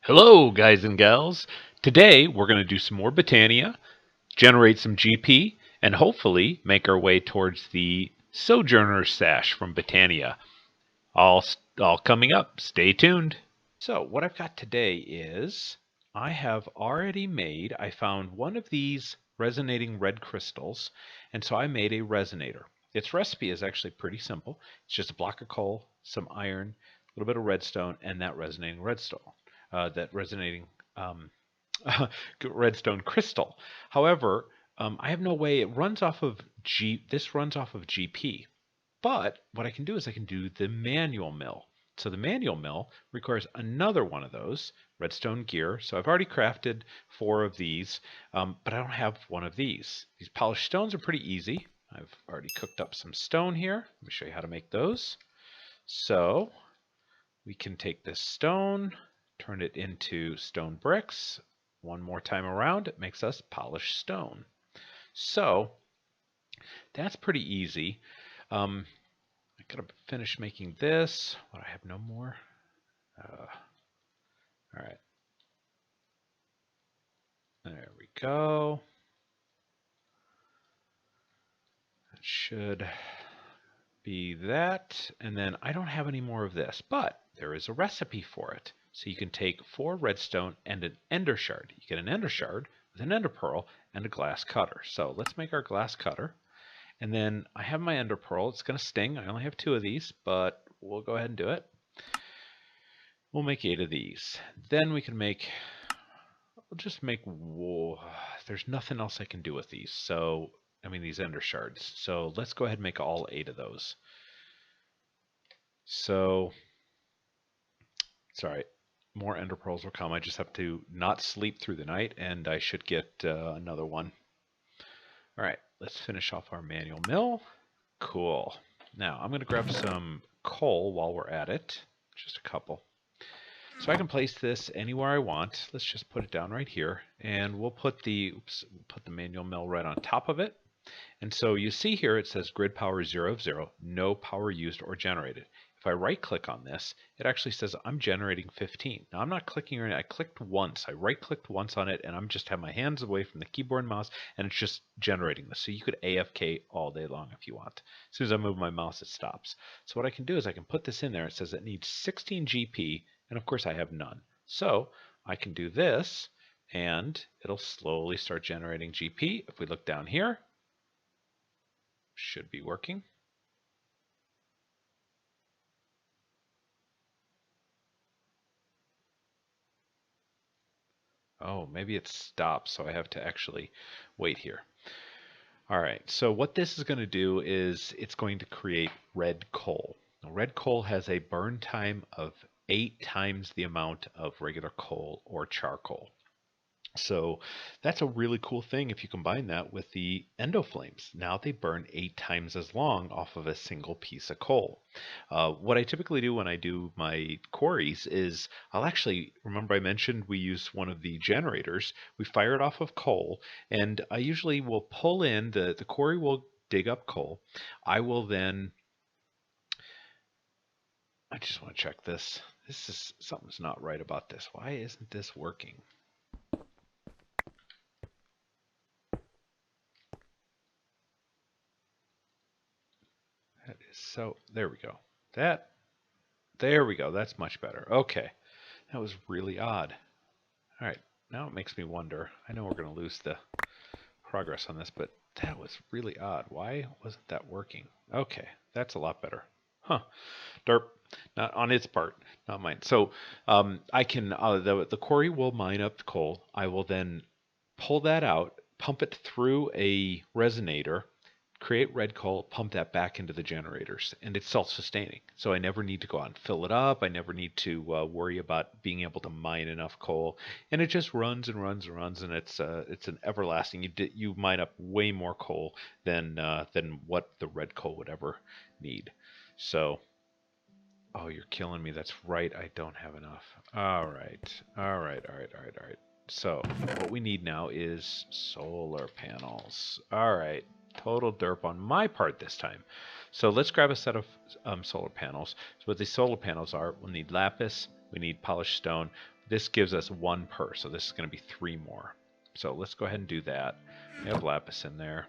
Hello, guys and gals. Today we're going to do some more Botania, generate some GP, and hopefully make our way towards the Sojourner Sash from Botania. All coming up. Stay tuned. So what I've got today is I found one of these resonating red crystals, and so I made a resonator. Its recipe is actually pretty simple. It's just a block of coal, some iron, a little bit of redstone, and that resonating redstone. That resonating redstone crystal. However, I have no way. It runs off of This runs off of GP. But what I can do is I can do the manual mill. So the manual mill requires another one of those redstone gear. So I've already crafted 4 of these, but I don't have one of these. These polished stones are pretty easy. I've already cooked up some stone here. Let me show you how to make those. So we can take this stone, turn it into stone bricks. One more time around, it makes us polished stone. So that's pretty easy. I gotta finish making this. What, I have no more? All right. There we go. That should be that. And then I don't have any more of this, but there is a recipe for it. So you can take 4 redstone and an ender shard. You get an ender shard with an ender pearl and a glass cutter. So let's make our glass cutter. And then I have my ender pearl. It's going to sting. I only have 2 of these, but we'll go ahead and do it. We'll make 8 of these. Then we can make, we'll just make, whoa, there's nothing else I can do with these. So, I mean, these ender shards. So let's go ahead and make all 8 of those. So, sorry, more ender pearls will come. I just have to not sleep through the night, and I should get another one. All right, let's finish off our manual mill. Cool. Now I'm going to grab some coal while we're at it, just a couple. So I can place this anywhere I want. Let's just put it down right here, and we'll put the manual mill right on top of it. And so you see here it says grid power 0 of 0, no power used or generated. If I right click on this, it actually says I'm generating 15. Now I'm not clicking or anything. I clicked once. I right clicked once on it, and I'm just have my hands away from the keyboard and mouse, and it's just generating this. So you could AFK all day long if you want. As soon as I move my mouse, it stops. So what I can do is I can put this in there. It says it needs 16 GP, and of course I have none. So I can do this, and it'll slowly start generating GP. If we look down here, should be working. Oh, maybe it stopped, so I have to actually wait here. All right, so what this is going to do is it's going to create red coal. Now, red coal has a burn time of 8 times the amount of regular coal or charcoal. So that's a really cool thing if you combine that with the endoflames. Now they burn 8 times as long off of a single piece of coal. What I typically do when I do my quarries is I'll actually, remember I mentioned we use one of the generators. We fire it off of coal, and I usually will pull in, the quarry will dig up coal. I will then, I just want to check this. Something's not right about this. Why isn't this working? That is so, there we go. There we go. That's much better. Okay. That was really odd. All right. Now it makes me wonder. I know we're going to lose the progress on this, but that was really odd. Why wasn't that working? Okay. That's a lot better. Huh. Derp. Not on its part, not mine. So I can, the quarry will mine up the coal. I will then pull that out, pump it through a resonator, create red coal, pump that back into the generators, and it's self-sustaining. So I never need to go out and fill it up. I never need to worry about being able to mine enough coal, and it just runs and runs and runs, and it's an everlasting. You mine up way more coal than what the red coal would ever need. So, oh, you're killing me. That's right. I don't have enough. All right. All right. All right. All right. All right. So what we need now is solar panels. All right. Total derp on my part this time. So let's grab a set of solar panels. So what these solar panels are, we'll need lapis, we need polished stone, this gives us 1 per, so this is going to be 3 more. So let's go ahead and do that. We have lapis in there.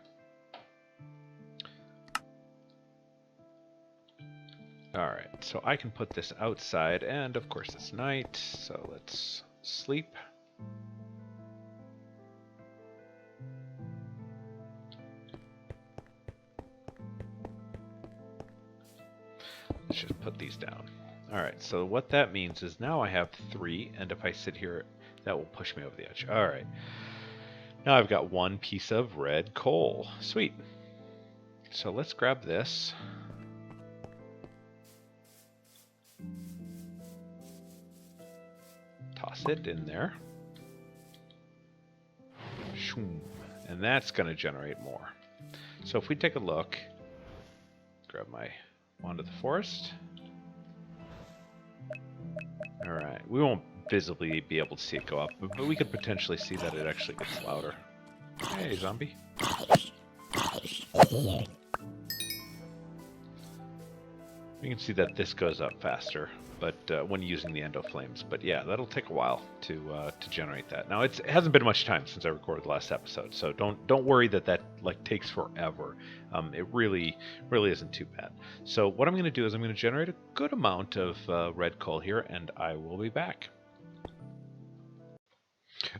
Alright, so I can put this outside, and of course it's night, so let's sleep. Let's just put these down. Alright, so what that means is now I have 3, and if I sit here, that will push me over the edge. Alright, now I've got 1 piece of red coal. Sweet. So let's grab this. Toss it in there. And that's going to generate more. So if we take a look, grab my wand of the forest. Alright, we won't visibly be able to see it go up, but we could potentially see that it actually gets louder. Hey, zombie. You can see that this goes up faster, but when using the endoflames. But yeah, that'll take a while to generate that. Now it hasn't been much time since I recorded the last episode, so don't worry that like takes forever. It really isn't too bad. So what I'm going to do is I'm going to generate a good amount of red coal here, and I will be back.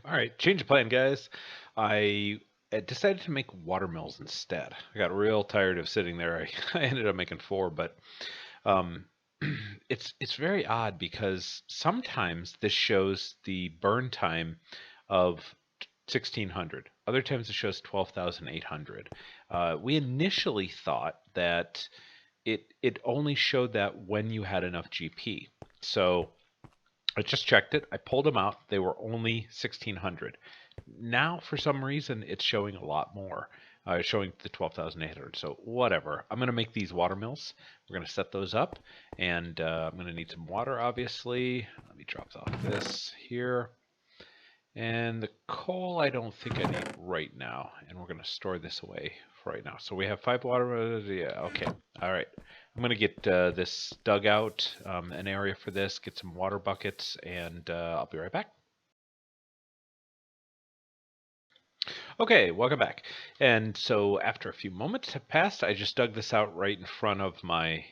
All right, change of plan, guys. I decided to make watermills instead. I got real tired of sitting there. I ended up making 4, but it's very odd because sometimes this shows the burn time of 1600. Other times it shows 12,800. We initially thought that it only showed that when you had enough GP. So I just checked it. I pulled them out. They were only 1600. Now, for some reason, it's showing a lot more. It's showing the 12,800. So whatever. I'm going to make these watermills. We're going to set those up. And I'm going to need some water, obviously. Let me drop off this here. And the coal I don't think I need right now. And we're going to store this away for right now. So we have 5 water. Yeah, okay. All right. I'm going to get this dug out, an area for this, get some water buckets, and I'll be right back. Okay, welcome back. And so after a few moments have passed, I just dug this out right in front of my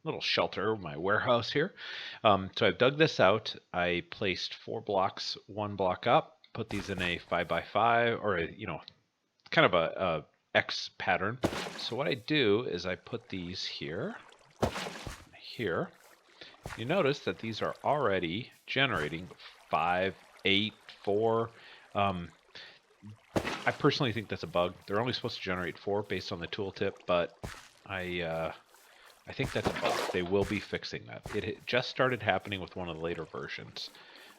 little shelter, my warehouse here. So I've dug this out. I placed 4 blocks, 1 block up, put these in a 5x5, or a, kind of a X pattern. So what I do is I put these here. You notice that these are already generating 5, 8, 4. I personally think that's a bug. They're only supposed to generate 4 based on the tooltip, but I think that's a bug. They will be fixing that. It just started happening with one of the later versions,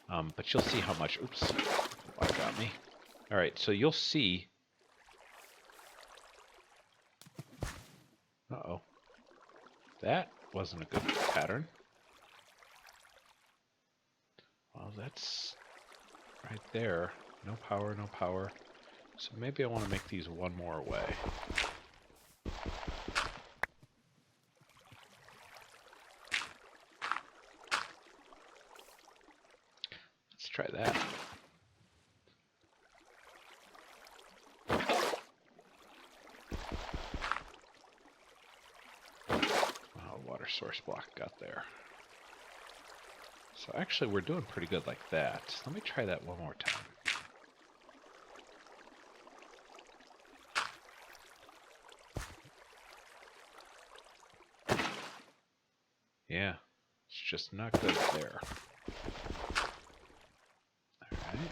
but you'll see how much. Oops, that got me. All right, so you'll see. Uh-oh. That wasn't a good pattern. Well, that's right there. No power, no power. So maybe I want to make these 1 more away. Let's try that. Water source block got there. So actually we're doing pretty good like that. Let me try that 1 more time. Yeah, it's just not good there. Alright.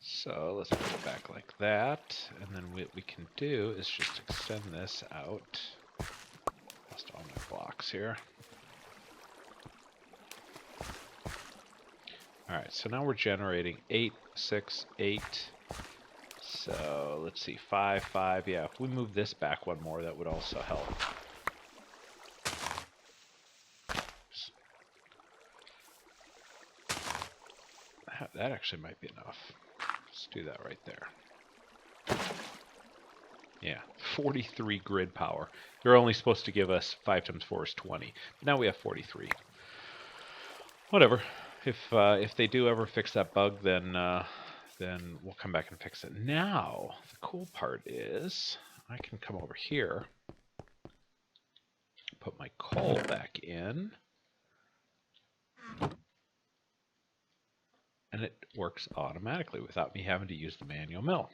So let's put it back like that, and then what we can do is just extend this out. Lost all my blocks here. Alright, so now we're generating 8, 6, 8. So let's see, 5, 5. Yeah, if we move this back 1 more, that would also help. That actually might be enough. Let's do that right there. Yeah, 43 grid power. They're only supposed to give us 5 times 4 is 20. But now we have 43. Whatever. If they do ever fix that bug, then we'll come back and fix it. Now, the cool part is I can come over here, put my coal back in, and it works automatically without me having to use the manual mill.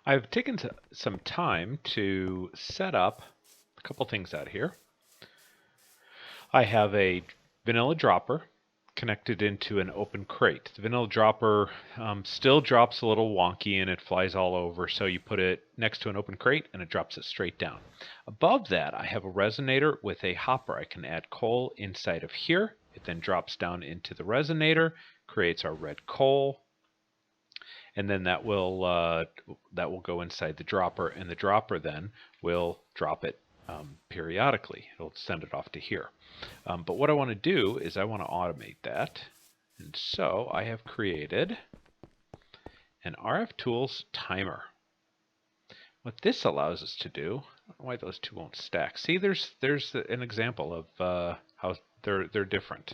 I've taken some time to set up a couple things out here. I have a vanilla dropper connected into an open crate. The vanilla dropper still drops a little wonky and it flies all over, so you put it next to an open crate and it drops it straight down. Above that, I have a resonator with a hopper. I can add coal inside of here. It then drops down into the resonator, creates our red coal, and then that will go inside the dropper, and the dropper then will drop it periodically. It'll send it off to here. But what I want to do is I want to automate that. And so I have created an RF Tools timer. What this allows us to do, I don't know why those two won't stack. See, there's an example of how they're different.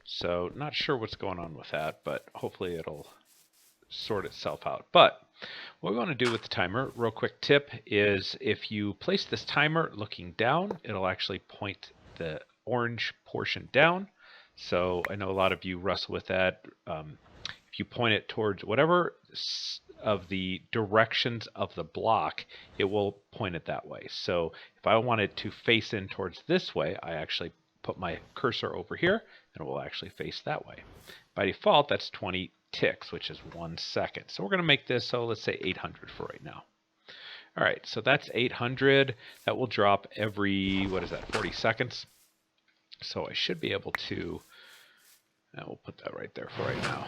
So not sure what's going on with that, but hopefully it'll sort itself out. But what we want to do with the timer, real quick tip, is if you place this timer looking down, it'll actually point the orange portion down. So I know a lot of you wrestle with that. If you point it towards whatever of the directions of the block, it will point it that way. So if I want it to face in towards this way, I actually put my cursor over here and it will actually face that way. By default, that's 20 ticks, which is 1 second. So we're going to make this, so let's say 800 for right now. All right, so that's 800. That will drop every, 40 seconds. So I should be able to, we'll put that right there for right now.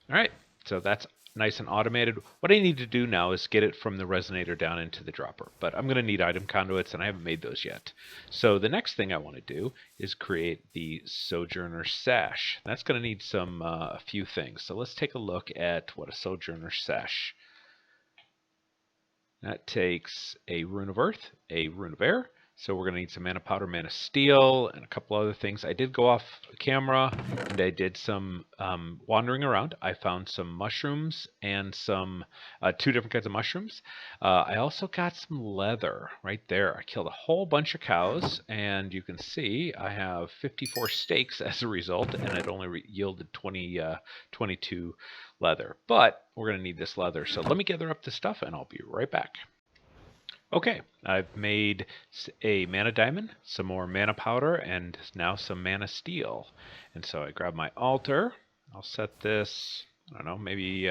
All right, so that's nice and automated. What I need to do now is get it from the resonator down into the dropper, but I'm going to need item conduits, and I haven't made those yet. So the next thing I want to do is create the Sojourner Sash. That's going to need a few things. So let's take a look at what a Sojourner Sash. That takes a Rune of Earth, a Rune of Air. So we're going to need some mana powder, mana steel, and a couple other things. I did go off camera and I did some wandering around. I found some mushrooms and some 2 different kinds of mushrooms. I also got some leather right there. I killed a whole bunch of cows, and you can see I have 54 steaks as a result, and it only yielded 22 leather. But we're going to need this leather. So let me gather up the stuff and I'll be right back. Okay, I've made a mana diamond, some more mana powder, and now some mana steel. And so I grab my altar. I'll set this, I don't know, maybe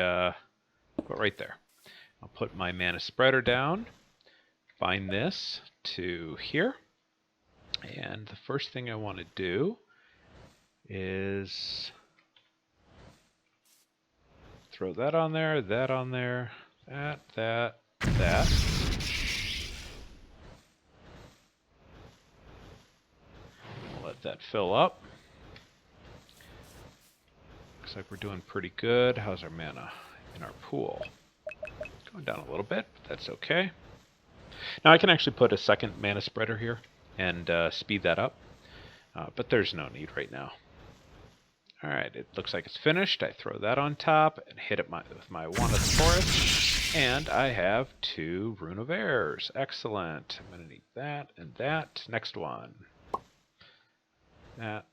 put right there. I'll put my mana spreader down, bind this to here. And the first thing I want to do is throw that on there, that, that. Let that fill up. Looks like we're doing pretty good. How's our mana in our pool? Going down a little bit, but that's okay. Now I can actually put a second mana spreader here and speed that up, but there's no need right now. All right, it looks like it's finished. I throw that on top and hit it with my Wand of the Forest, and I have 2 Rune of Airs. Excellent. I'm going to need that and that. Next one. That,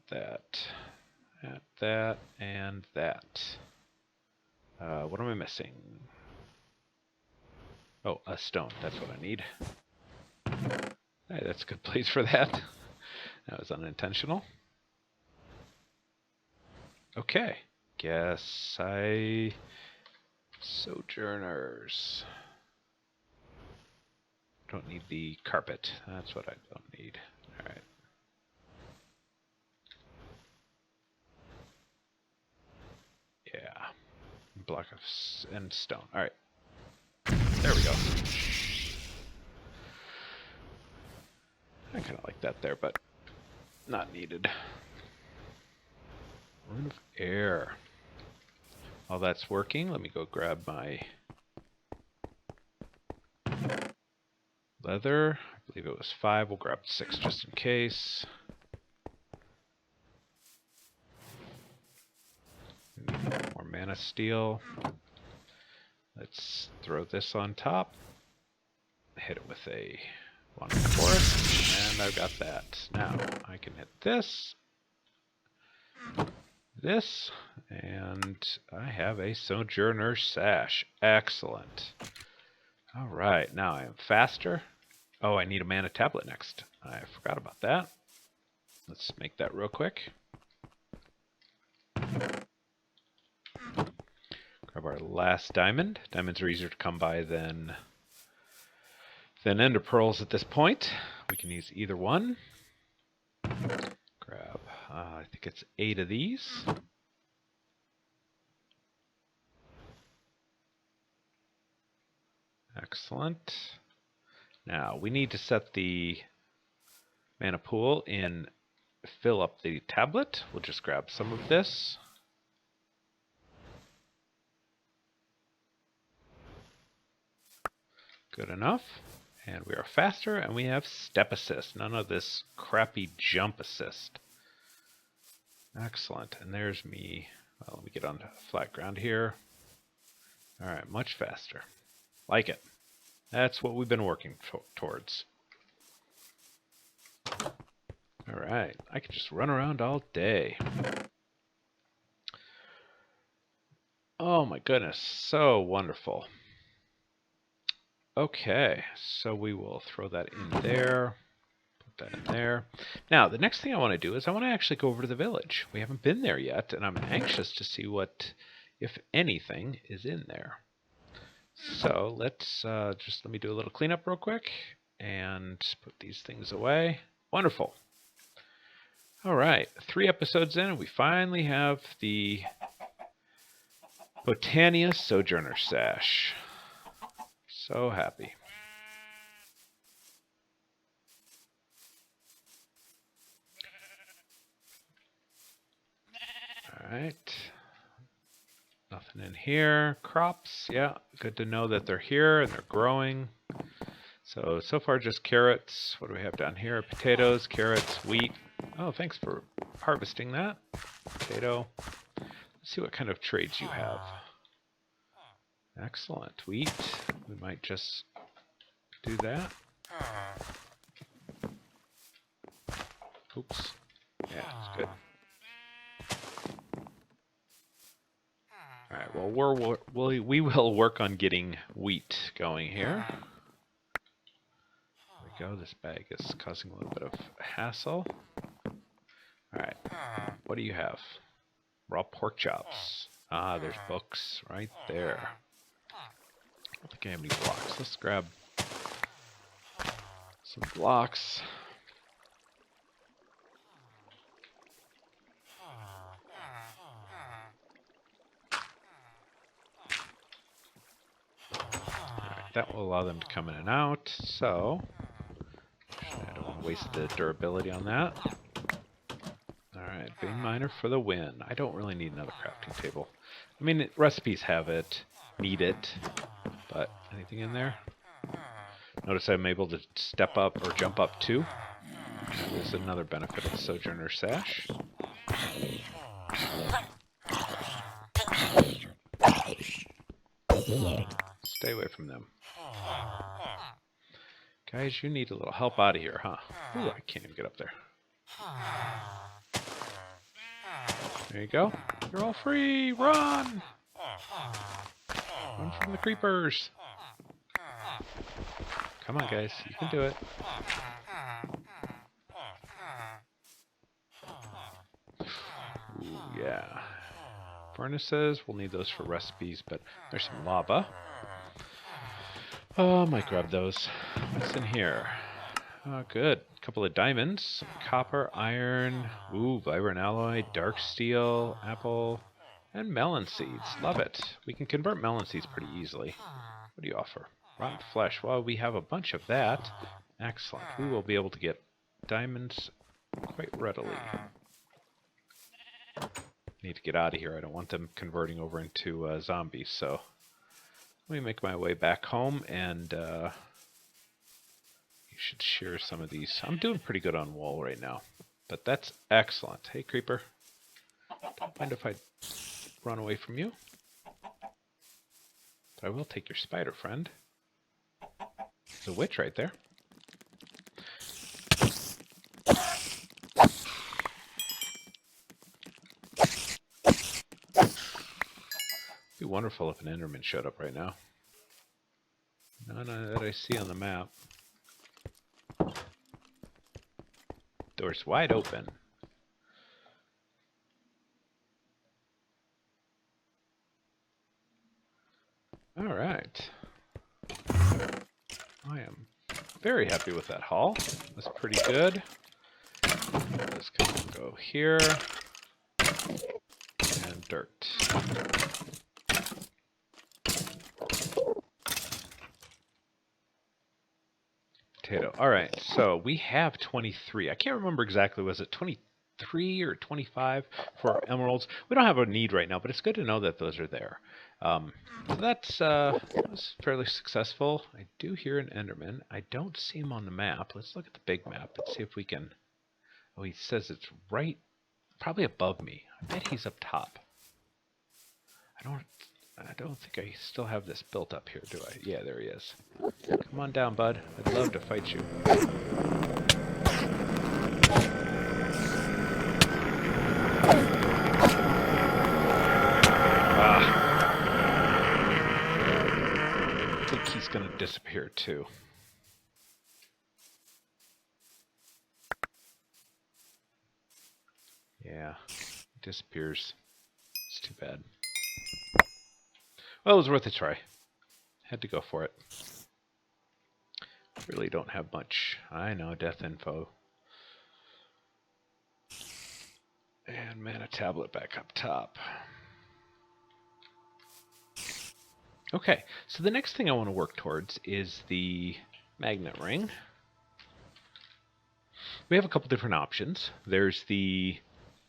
and that. What am I missing? Oh, a stone. That's what I need. Hey, that's a good place for that. That was unintentional. Okay. Guess Sojourners. Don't need the carpet. That's what I don't need. All right. Yeah. Block of and stone. All right. There we go. I kind of like that there, but not needed. Rune of Air. While that's working, let me go grab my leather. I believe it was 5. We'll grab 6 just in case. mana steel. Let's throw this on top. Hit it with a one forest, and I've got that. Now I can hit this, and I have a Sojourner Sash. Excellent. All right, now I am faster. Oh, I need a mana tablet next. I forgot about that. Let's make that real quick. Grab our last diamond. Diamonds are easier to come by than ender pearls at this point. We can use either one. Grab, I think it's 8 of these. Excellent. Now we need to set the mana pool in, fill up the tablet. We'll just grab some of this. Good enough. And we are faster, and we have step assist. None of this crappy jump assist. Excellent. And there's me. Well, let me get on flat ground here. All right, much faster. Like it. That's what we've been working towards. All right, I can just run around all day. Oh my goodness, so wonderful. Okay, so we will throw that in there, put that in there. Now, the next thing I want to do is I want to actually go over to the village. We haven't been there yet, and I'm anxious to see what, if anything, is in there. So let's just let me do a little cleanup real quick and put these things away. Wonderful. All right, 3 episodes in, and we finally have the Botania Sojourner Sash. So happy. All right. Nothing in here. Crops, yeah, good to know that they're here and they're growing. So far just carrots. What do we have down here? Potatoes, carrots, wheat. Oh, thanks for harvesting that. Potato. Let's see what kind of trades you have. Excellent. Wheat. We might just do that. Oops. Yeah, that's good. All right. Well, we will work on getting wheat going here. There we go. This bag is causing a little bit of hassle. All right. What do you have? Raw pork chops. Ah, there's books right there. I don't think I have any blocks. Let's grab some blocks. Alright, that will allow them to come in and out, so I don't want to waste the durability on that. Alright, vein miner for the win. I don't really need another crafting table. I mean, recipes have it, need it, but anything in there? Notice I'm able to step up or jump up too. There's another benefit of the Sojourner Sash. Stay away from them. Guys, you need a little help out of here, huh? Ooh, I can't even get up there. There you go. You're all free! Run! Run from the creepers! Come on, guys. You can do it. Ooh, yeah. Furnaces, we'll need those for recipes, but there's some lava. Oh, I might grab those. What's in here? Oh, good. A couple of diamonds, some copper, iron, ooh, vibrant alloy, dark steel, apple, and melon seeds. Love it. We can convert melon seeds pretty easily. What do you offer? Rotten flesh. Well, we have a bunch of that. Excellent. We will be able to get diamonds quite readily. Need to get out of here. I don't want them converting over into zombies, so let me make my way back home, and you should share some of these. I'm doing pretty good on wool right now, but that's excellent. Hey, creeper. Don't mind if I run away from you. But I will take your spider friend. There's a witch right there. It'd be wonderful if an Enderman showed up right now. None that I see on the map. Door's wide open. All right. I am very happy with that haul. That's pretty good. Let's go here. And dirt. Potato. All right, so we have 23. I can't remember exactly. Was it 23 or 25 for emeralds? We don't have a need right now, but it's good to know that those are there. So that's fairly successful. I do hear an Enderman. I don't see him on the map. Let's look at the big map and see if we can... Oh, he says it's right, probably above me. I bet he's up top. I don't think I still have this built up here, do I? Yeah, there he is. Come on down, bud. I'd love to fight you. I think he's going to disappear too. Yeah, he disappears. It's too bad. Well, it was worth a try. Had to go for it. Really don't have much. I know, death info. And mana tablet back up top. Okay, so the next thing I want to work towards is the magnet ring. We have a couple different options. There's the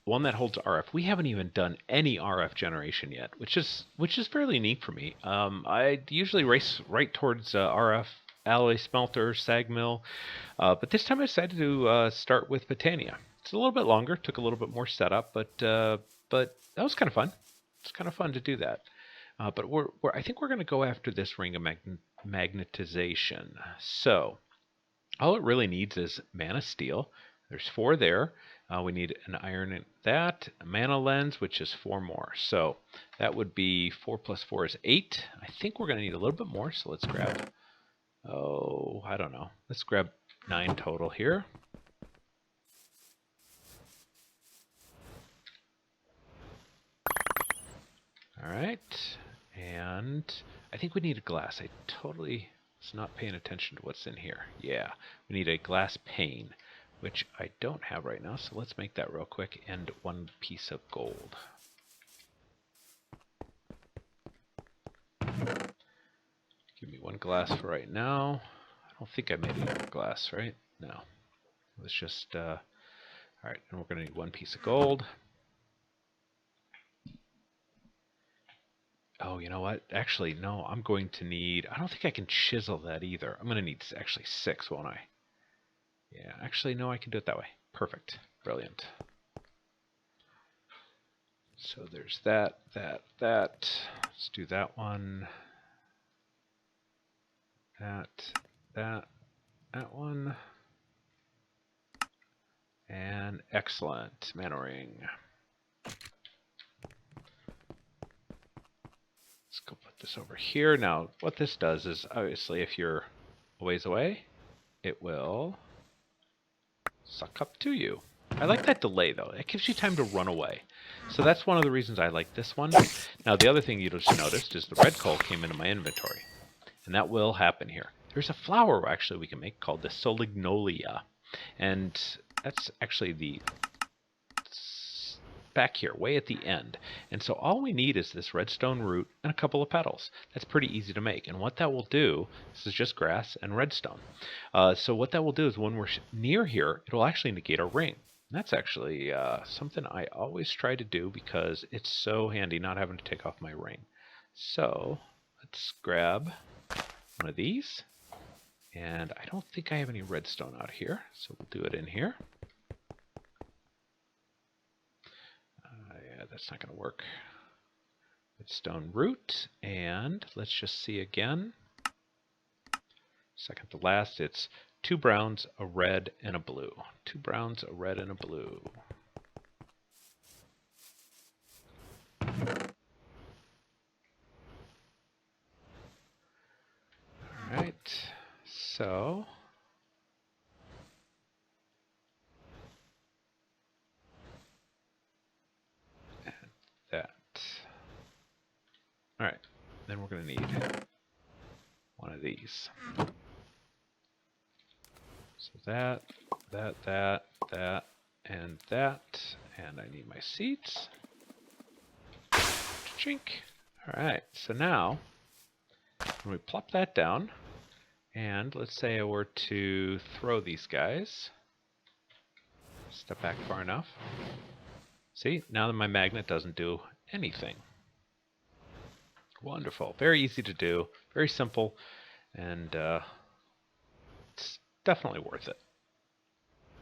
one that holds RF. We haven't even done any RF generation yet, which is fairly unique for me. I usually race right towards RF alloy smelter, sag mill, but this time I decided to start with Botania. It's a little bit longer, took a little bit more setup, but that was kind of fun. It's kind of fun to do that. But I think we're going to go after this ring of magnetization. So all it really needs is mana steel. There's 4 there. We need an iron in that, a mana lens, which is 4 more. So that would be 4 plus 4 is 8. I think we're going to need a little bit more, so let's grab, I don't know. Let's grab 9 total here. All right, and I think we need a glass. I totally was not paying attention to what's in here. Yeah, we need a glass pane, which I don't have right now, so let's make that real quick, and 1 piece of gold. Give me 1 glass for right now. I don't think I made any glass, right? No. It was just, all right, and we're going to need 1 piece of gold. Oh, you know what? Actually, no, I'm going to need, I don't think I can chisel that either. I'm going to need actually 6, won't I? Yeah, actually, no, I can do it that way. Perfect. Brilliant. So there's that. Let's do that one. That one. And excellent. Mana ring. Let's go put this over here. Now, what this does is, obviously, if you're a ways away, it will suck up to you. I like that delay, though. It gives you time to run away. So that's one of the reasons I like this one. Now, the other thing you just noticed is the red coal came into my inventory. And that will happen here. There's a flower, actually, we can make called the Solignolia. And that's actually the back here, way at the end. And so all we need is this redstone root and a couple of petals. That's pretty easy to make. And what that will do, this is just grass and redstone. So what that will do is when we're near here, it'll actually negate our ring. And that's actually something I always try to do because it's so handy not having to take off my ring. So let's grab one of these. And I don't think I have any redstone out here, so we'll do it in here. Yeah, that's not going to work. Redstone root, and let's just see again. Second to last, it's 2 browns, a red, and a blue. 2 browns, a red, and a blue. All right, so add that. All right, then we're going to need one of these. So that, and that, and I need my seeds. Chink. All right, so now when we plop that down, and let's say I were to throw these guys, step back far enough. See, now that my magnet doesn't do anything. Wonderful, very easy to do, very simple, and it's definitely worth it.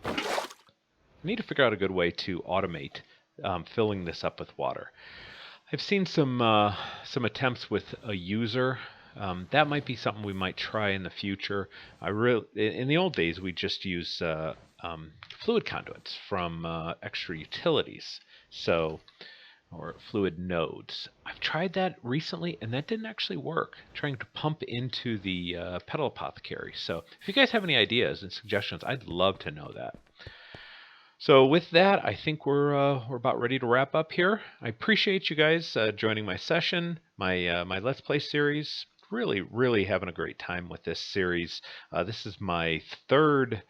I need to figure out a good way to automate filling this up with water. I've seen some attempts with a user. That might be something we might try in the future. In the old days, we just use fluid conduits from Extra Utilities, or fluid nodes. I've tried that recently, and that didn't actually work. Trying to pump into the pedal apothecary. So, if you guys have any ideas and suggestions, I'd love to know that. So with that, I think we're about ready to wrap up here. I appreciate you guys joining my session, my Let's Play series. Really having a great time with this series. This is my third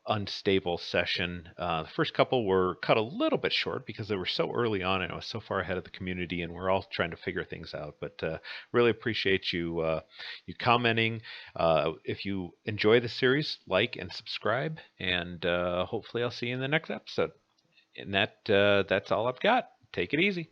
unstable session. The first couple were cut a little bit short because they were so early on and I was so far ahead of the community and we're all trying to figure things out. But really appreciate you commenting. If you enjoy the series, like and subscribe, and hopefully I'll see you in the next episode. And that's all I've got. Take it easy.